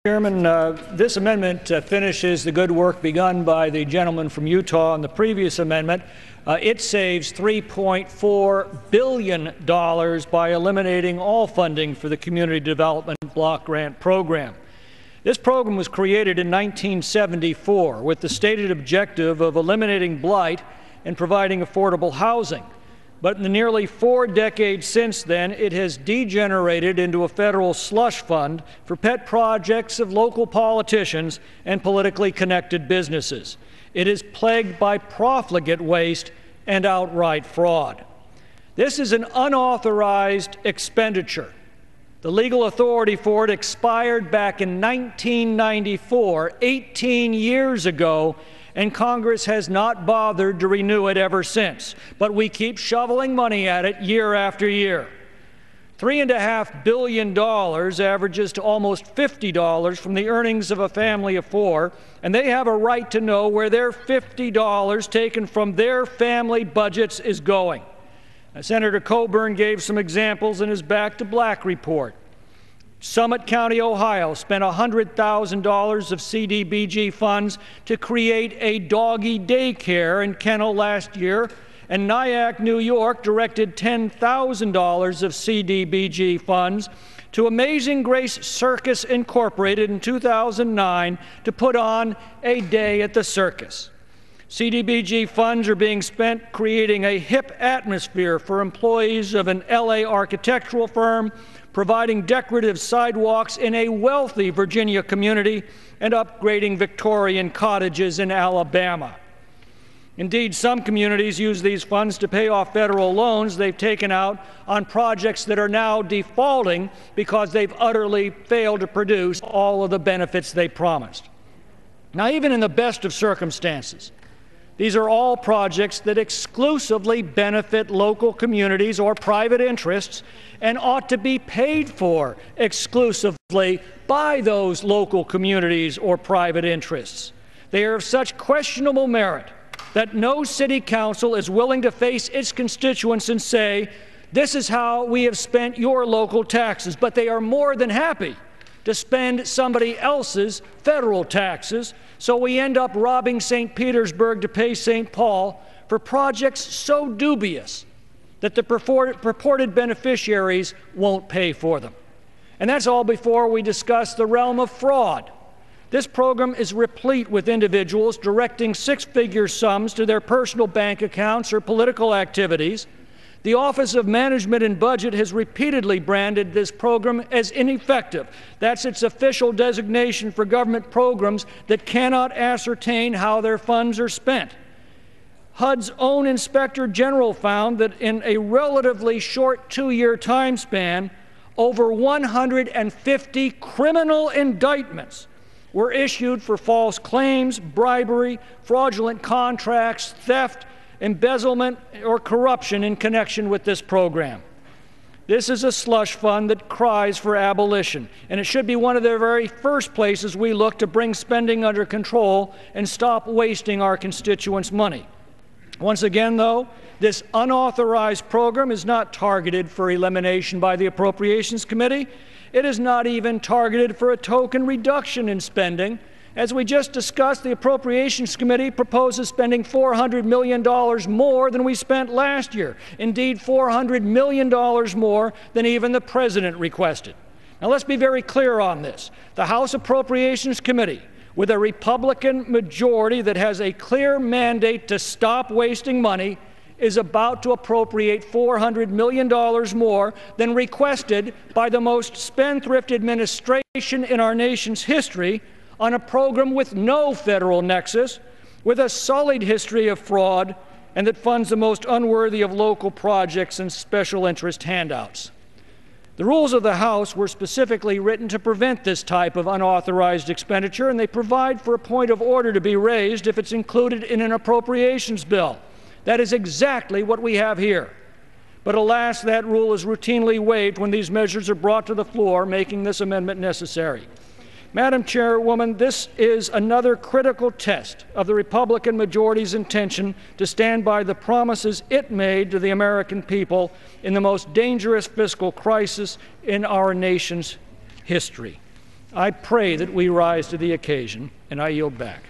Chairman, this amendment finishes the good work begun by the gentleman from Utah on the previous amendment. It saves $3.4 billion by eliminating all funding for the Community Development Block Grant Program. This program was created in 1974 with the stated objective of eliminating blight and providing affordable housing. But in the nearly 4 decades since then, it has degenerated into a federal slush fund for pet projects of local politicians and politically connected businesses. It is plagued by profligate waste and outright fraud. This is an unauthorized expenditure. The legal authority for it expired back in 1994, 18 years ago, and Congress has not bothered to renew it ever since. But we keep shoveling money at it year after year. $3.5 billion averages to almost $50 from the earnings of a family of 4, and they have a right to know where their $50 taken from their family budgets is going. Now, Senator Coburn gave some examples in his Back to Black report. Summit County, Ohio, spent $100,000 of CDBG funds to create a doggy daycare and kennel last year, and Nyack, New York, directed $10,000 of CDBG funds to Amazing Grace Circus Incorporated in 2009 to put on a day at the circus. CDBG funds are being spent creating a hip atmosphere for employees of an LA architectural firm, providing decorative sidewalks in a wealthy Virginia community, and upgrading Victorian cottages in Alabama. Indeed, some communities use these funds to pay off federal loans they've taken out on projects that are now defaulting because they've utterly failed to produce all of the benefits they promised. Now, even in the best of circumstances, these are all projects that exclusively benefit local communities or private interests and ought to be paid for exclusively by those local communities or private interests. They are of such questionable merit that no city council is willing to face its constituents and say, this is how we have spent your local taxes, but they are more than happy to spend somebody else's federal taxes, so we end up robbing St. Petersburg to pay St. Paul for projects so dubious that the purported beneficiaries won't pay for them. And that's all before we discuss the realm of fraud. This program is replete with individuals directing six-figure sums to their personal bank accounts or political activities. The Office of Management and Budget has repeatedly branded this program as ineffective. That's its official designation for government programs that cannot ascertain how their funds are spent. HUD's own Inspector General found that in a relatively short 2-year time span, over 150 criminal indictments were issued for false claims, bribery, fraudulent contracts, theft, embezzlement, or corruption in connection with this program. This is a slush fund that cries for abolition, and it should be one of the very first places we look to bring spending under control and stop wasting our constituents' money. Once again, though, this unauthorized program is not targeted for elimination by the Appropriations Committee. It is not even targeted for a token reduction in spending. As we just discussed, the Appropriations Committee proposes spending $400 million more than we spent last year. Indeed, $400 million more than even the President requested. Now, let's be very clear on this. The House Appropriations Committee, with a Republican majority that has a clear mandate to stop wasting money, is about to appropriate $400 million more than requested by the most spendthrift administration in our nation's history, on a program with no federal nexus, with a sullied history of fraud, and that funds the most unworthy of local projects and special interest handouts. The rules of the House were specifically written to prevent this type of unauthorized expenditure, and they provide for a point of order to be raised if it's included in an appropriations bill. That is exactly what we have here. But alas, that rule is routinely waived when these measures are brought to the floor, making this amendment necessary. Madam Chairwoman, this is another critical test of the Republican majority's intention to stand by the promises it made to the American people in the most dangerous fiscal crisis in our nation's history. I pray that we rise to the occasion, and I yield back.